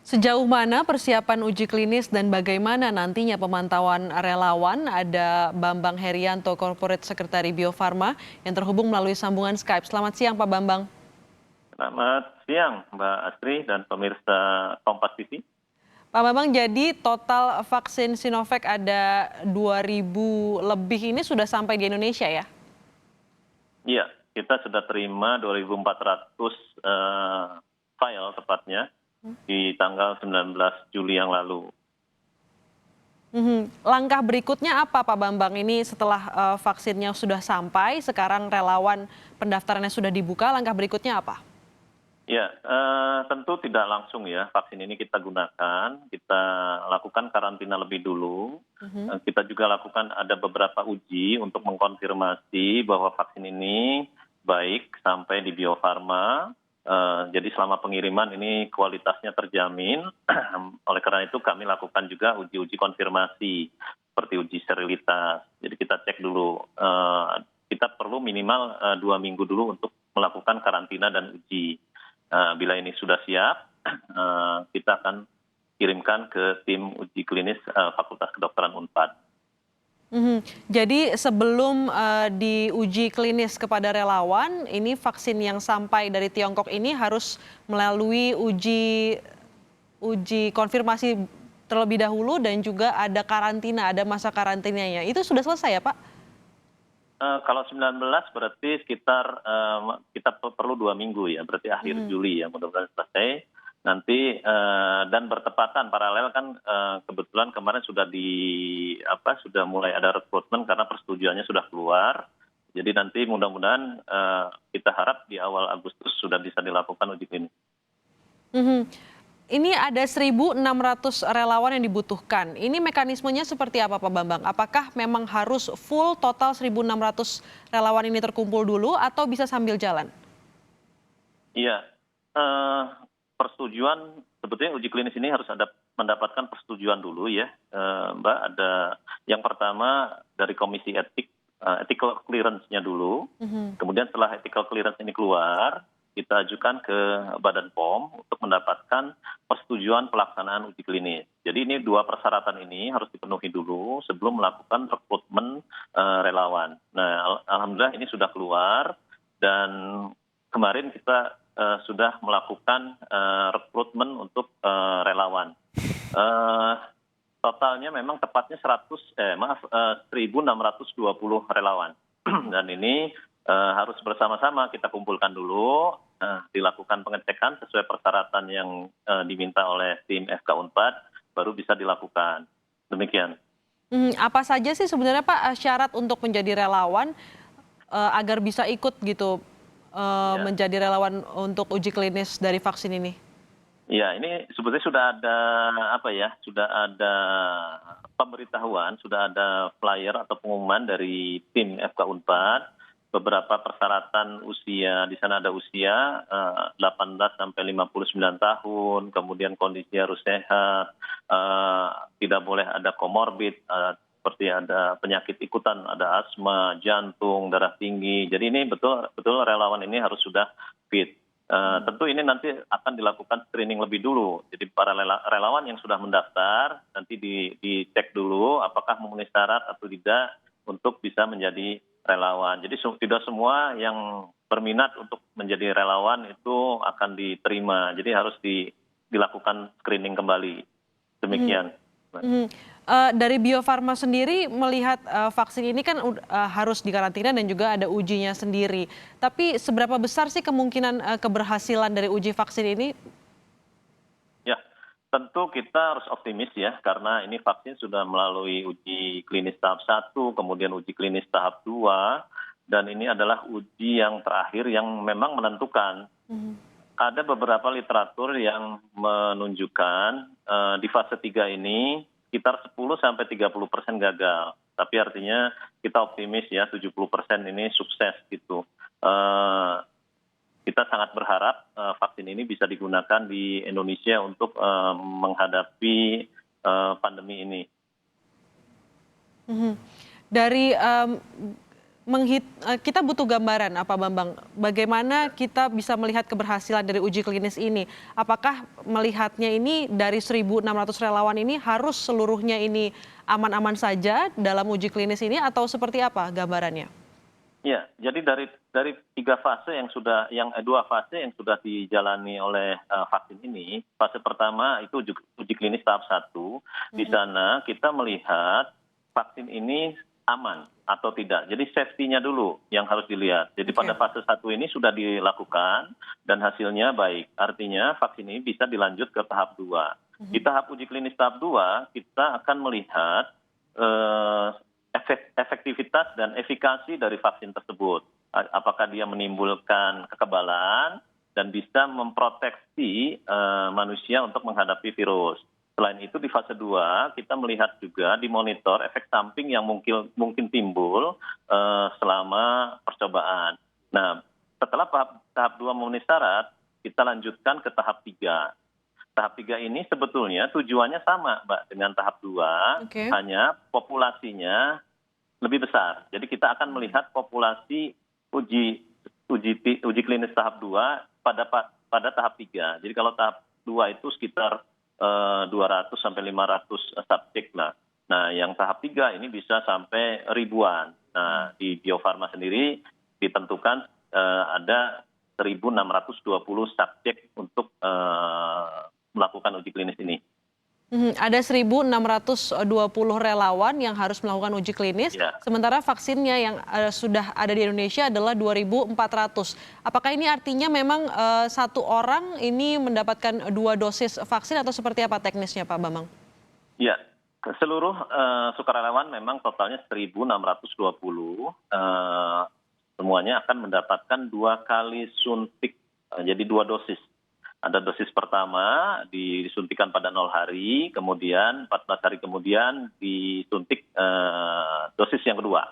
Sejauh mana persiapan uji klinis dan bagaimana nantinya pemantauan relawan? Ada Bambang Herianto, Corporate Secretary Bio Farma yang terhubung melalui sambungan Skype. Selamat siang Pak Bambang. Selamat siang Mbak Astri dan pemirsa Kompas TV. Pak Bambang, jadi total vaksin Sinovac ada 2.000 lebih ini sudah sampai di Indonesia ya? Iya, kita sudah terima 2.400 file tepatnya di tanggal 19 Juli yang lalu. Langkah berikutnya apa Pak Bambang? Ini setelah vaksinnya sudah sampai, sekarang relawan pendaftarannya sudah dibuka, langkah berikutnya apa? Ya, tentu tidak langsung ya vaksin ini kita gunakan, kita lakukan karantina lebih dulu. Kita juga lakukan ada beberapa uji untuk mengkonfirmasi bahwa vaksin ini baik sampai di Bio Farma. Jadi selama pengiriman ini kualitasnya terjamin. Oleh karena itu kami lakukan juga uji-uji konfirmasi seperti uji sterilitas. Jadi kita cek dulu, kita perlu minimal 2 minggu dulu untuk melakukan karantina dan uji. Bila ini sudah siap, kita akan kirimkan ke tim uji klinis Fakultas Kedokteran Unpad. Jadi sebelum diuji klinis kepada relawan, ini vaksin yang sampai dari Tiongkok ini harus melalui uji konfirmasi terlebih dahulu dan juga ada karantina, ada masa karantinanya. Itu sudah selesai ya Pak? Kalau 19 berarti sekitar kita perlu 2 minggu ya, berarti akhir Juli ya, mudah-mudahan selesai. Nanti dan bertepatan paralel kan kebetulan kemarin sudah sudah mulai ada rekrutmen karena persetujuannya sudah keluar. Jadi nanti mudah-mudahan kita harap di awal Agustus sudah bisa dilakukan uji klinis. Ini ada 1.600 relawan yang dibutuhkan. Ini mekanismenya seperti apa Pak Bambang? Apakah memang harus full total 1.600 relawan ini terkumpul dulu atau bisa sambil jalan? Iya, persetujuan sebetulnya uji klinis ini harus mendapatkan persetujuan dulu ya, Mbak. Ada yang pertama dari Komisi Etik, ethical clearance-nya dulu. Kemudian setelah ethical clearance ini keluar, kita ajukan ke Badan POM untuk mendapatkan persetujuan pelaksanaan uji klinis. Jadi ini 2 persyaratan ini harus dipenuhi dulu sebelum melakukan rekrutmen relawan. Nah, alhamdulillah ini sudah keluar dan kemarin kita sudah melakukan rekrutmen untuk relawan. Totalnya memang tepatnya 1.620 relawan. Dan ini harus bersama-sama kita kumpulkan dulu, dilakukan pengecekan sesuai persyaratan yang diminta oleh tim FK Unpad, baru bisa dilakukan. Demikian. Apa saja sih sebenarnya Pak syarat untuk menjadi relawan agar bisa ikut gitu menjadi relawan untuk uji klinis dari vaksin ini? Ya, ini sebetulnya sudah ada sudah ada pemberitahuan, sudah ada flyer atau pengumuman dari tim FK Unpad. Beberapa persyaratan usia, di sana ada usia 18 sampai 59 tahun, kemudian kondisi harus sehat, tidak boleh ada komorbid, seperti ada penyakit ikutan, ada asma, jantung, darah tinggi. Jadi ini betul relawan ini harus sudah fit. Tentu ini nanti akan dilakukan screening lebih dulu. Jadi para relawan yang sudah mendaftar nanti dicek dulu apakah memenuhi syarat atau tidak untuk bisa menjadi relawan. Jadi tidak semua yang berminat untuk menjadi relawan itu akan diterima. Jadi harus dilakukan screening kembali. Demikian. Dari Bio Farma sendiri melihat vaksin ini kan harus dikarantina dan juga ada ujinya sendiri. Tapi seberapa besar sih kemungkinan keberhasilan dari uji vaksin ini? Ya, tentu kita harus optimis ya, karena ini vaksin sudah melalui uji klinis tahap 1, kemudian uji klinis tahap 2, dan ini adalah uji yang terakhir yang memang menentukan. Ada beberapa literatur yang menunjukkan di fase 3 ini sekitar 10-30% gagal. Tapi artinya kita optimis ya 70% ini sukses gitu. Kita sangat berharap vaksin ini bisa digunakan di Indonesia untuk menghadapi pandemi ini. Dari kita butuh gambaran apa Bambang, bagaimana kita bisa melihat keberhasilan dari uji klinis ini? Apakah melihatnya ini dari 1.600 relawan ini harus seluruhnya ini aman-aman saja dalam uji klinis ini atau seperti apa gambarannya? Ya, jadi dari 3 fase dua fase yang sudah dijalani oleh vaksin ini, fase pertama itu uji klinis tahap 1. Di sana kita melihat vaksin ini aman atau tidak. Jadi safety-nya dulu yang harus dilihat. Jadi pada fase 1 ini sudah dilakukan dan hasilnya baik. Artinya vaksin ini bisa dilanjut ke tahap 2. Di tahap uji klinis tahap 2, kita akan melihat efektivitas dan efikasi dari vaksin tersebut. Apakah dia menimbulkan kekebalan dan bisa memproteksi manusia untuk menghadapi virus. Selain itu di fase 2 kita melihat juga dimonitor efek samping yang mungkin timbul selama percobaan. Nah, setelah tahap 2 memenuhi syarat, kita lanjutkan ke tahap 3. Tahap 3 ini sebetulnya tujuannya sama, Mbak, dengan tahap 2, hanya populasinya lebih besar. Jadi kita akan melihat populasi uji klinis tahap 2 pada tahap 3. Jadi kalau tahap 2 itu sekitar 200 sampai 500 subjek lah. Nah, yang tahap 3 ini bisa sampai ribuan. Nah, di Bio Farma sendiri ditentukan ada 1.620 subjek untuk melakukan uji klinis ini. Ada 1.620 relawan yang harus melakukan uji klinis, sementara vaksinnya yang sudah ada di Indonesia adalah 2.400. Apakah ini artinya memang satu orang ini mendapatkan 2 dosis vaksin atau seperti apa teknisnya Pak Bambang? Ya, seluruh sukarelawan memang totalnya 1.620. Semuanya akan mendapatkan 2 kali suntik, jadi 2 dosis. Ada dosis pertama disuntikan pada 0 hari, kemudian 14 hari kemudian disuntik dosis yang kedua.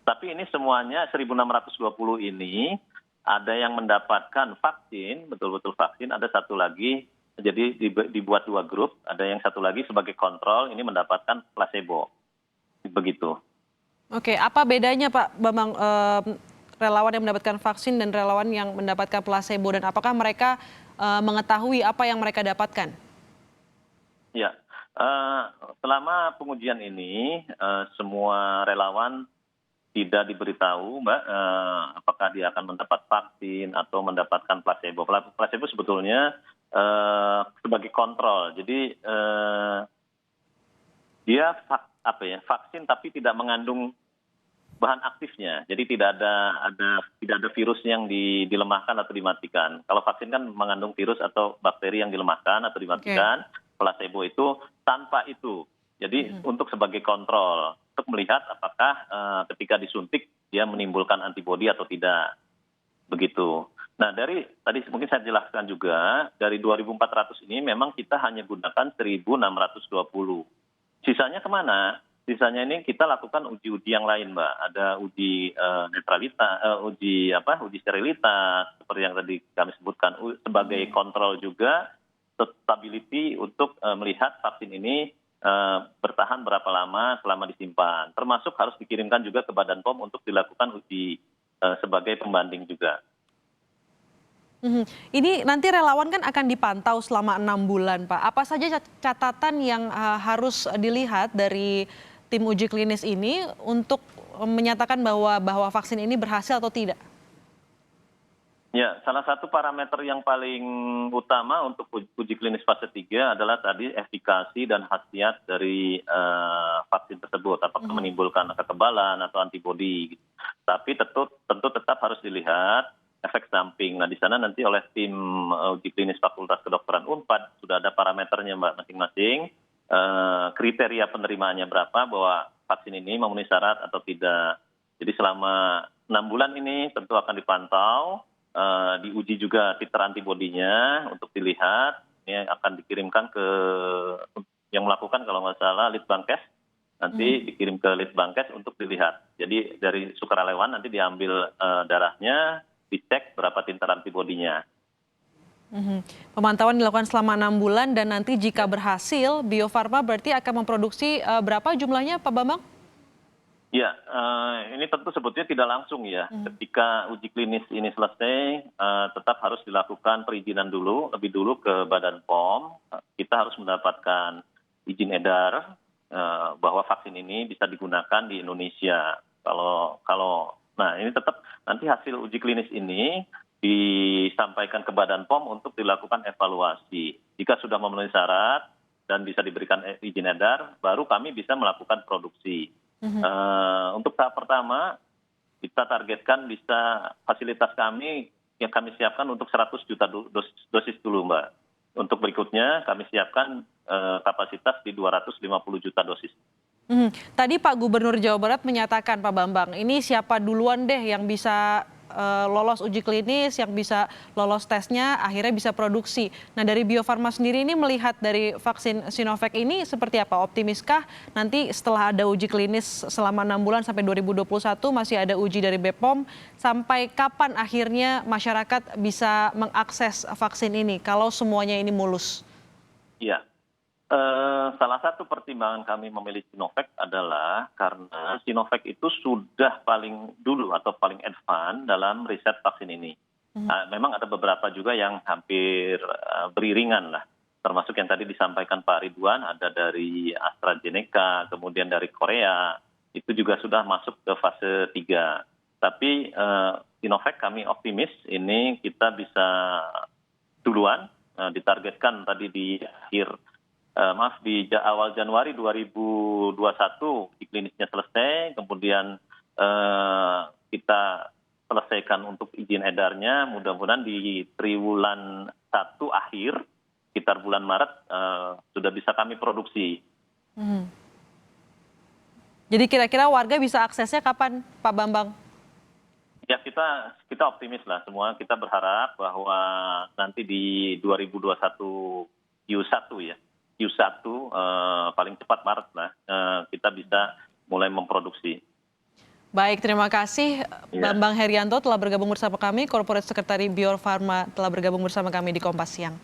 Tapi ini semuanya 1.620 ini ada yang mendapatkan vaksin, betul-betul vaksin, ada satu lagi, jadi dibuat 2 grup, ada yang satu lagi sebagai kontrol, ini mendapatkan placebo. Begitu. Oke, apa bedanya Pak Bambang? Relawan yang mendapatkan vaksin dan relawan yang mendapatkan placebo, dan apakah mereka mengetahui apa yang mereka dapatkan? Ya, selama pengujian ini semua relawan tidak diberitahu, Mbak, apakah dia akan mendapat vaksin atau mendapatkan placebo. Placebo sebetulnya sebagai kontrol, jadi dia vaksin tapi tidak mengandung bahan aktifnya, jadi tidak ada virus yang dilemahkan atau dimatikan. Kalau vaksin kan mengandung virus atau bakteri yang dilemahkan atau dimatikan. Placebo itu tanpa itu. Jadi untuk sebagai kontrol, untuk melihat apakah ketika disuntik dia menimbulkan antibodi atau tidak. Begitu. Nah, dari tadi mungkin saya jelaskan juga, dari 2.400 ini memang kita hanya gunakan 1.620. Sisanya kemana? Sisanya ini kita lakukan uji-uji yang lain, Mbak. Ada uji netralitas, uji sterilitas, seperti yang tadi kami sebutkan, sebagai kontrol juga stability untuk melihat vaksin ini bertahan berapa lama selama disimpan. Termasuk harus dikirimkan juga ke Badan POM untuk dilakukan uji sebagai pembanding juga. Ini nanti relawan kan akan dipantau selama 6 bulan, Pak. Apa saja catatan yang harus dilihat dari tim uji klinis ini untuk menyatakan bahwa vaksin ini berhasil atau tidak? Ya, salah satu parameter yang paling utama untuk uji klinis fase 3 adalah tadi efikasi dan khasiat dari vaksin tersebut, apakah menimbulkan kekebalan atau antibodi. Tapi tentu tetap harus dilihat efek samping. Nah, di sana nanti oleh tim uji klinis Fakultas Kedokteran Unpad sudah ada parameternya, Mbak, masing-masing. Kriteria penerimaannya berapa, bahwa vaksin ini memenuhi syarat atau tidak. Jadi selama 6 bulan ini tentu akan dipantau, diuji juga titer antibodinya untuk dilihat. Ini akan dikirimkan ke yang melakukan kalau nggak salah Litbangkes, nanti dikirim ke Litbangkes untuk dilihat. Jadi dari sukarelawan nanti diambil darahnya, dicek berapa titer antibodinya. Mhm. Pemantauan dilakukan selama 6 bulan dan nanti jika berhasil, Bio Farma berarti akan memproduksi berapa jumlahnya Pak Bambang? Ya, ini tentu sebetulnya tidak langsung ya. Ketika uji klinis ini selesai, tetap harus dilakukan perizinan dulu, lebih dulu ke Badan POM. Kita harus mendapatkan izin edar bahwa vaksin ini bisa digunakan di Indonesia. Nah ini tetap nanti hasil uji klinis ini disampaikan ke Badan POM untuk dilakukan evaluasi. Jika sudah memenuhi syarat dan bisa diberikan izin edar, baru kami bisa melakukan produksi. Untuk tahap pertama, kita targetkan bisa fasilitas kami yang kami siapkan untuk 100 juta dosis dulu, Mbak. Untuk berikutnya kami siapkan kapasitas di 250 juta dosis. Tadi Pak Gubernur Jawa Barat menyatakan Pak Bambang, ini siapa duluan deh yang bisa lolos uji klinis, yang bisa lolos tesnya, akhirnya bisa produksi. Nah dari Bio Farma sendiri ini melihat dari vaksin Sinovac ini seperti apa? Optimiskah nanti setelah ada uji klinis selama 6 bulan sampai 2021 masih ada uji dari BPOM, sampai kapan akhirnya masyarakat bisa mengakses vaksin ini kalau semuanya ini mulus? Iya. Salah satu pertimbangan kami memilih Sinovac adalah karena Sinovac itu sudah paling dulu atau paling advance dalam riset vaksin ini. Memang ada beberapa juga yang hampir beriringan lah, termasuk yang tadi disampaikan Pak Ridwan, ada dari AstraZeneca, kemudian dari Korea, itu juga sudah masuk ke fase 3. Tapi Sinovac kami optimis ini kita bisa duluan, ditargetkan tadi di awal Januari 2021 uji klinisnya selesai, kemudian kita selesaikan untuk izin edarnya, mudah-mudahan di triwulan 1 akhir, sekitar bulan Maret, sudah bisa kami produksi. Jadi kira-kira warga bisa aksesnya kapan Pak Bambang? Ya kita optimis lah semua, kita berharap bahwa nanti di 2021 Q1 ya. Q1 paling cepat Maret lah kita bisa mulai memproduksi. Baik, terima kasih Bambang Herianto telah bergabung bersama kami, Corporate Secretary Bio Farma telah bergabung bersama kami di Kompas Siang.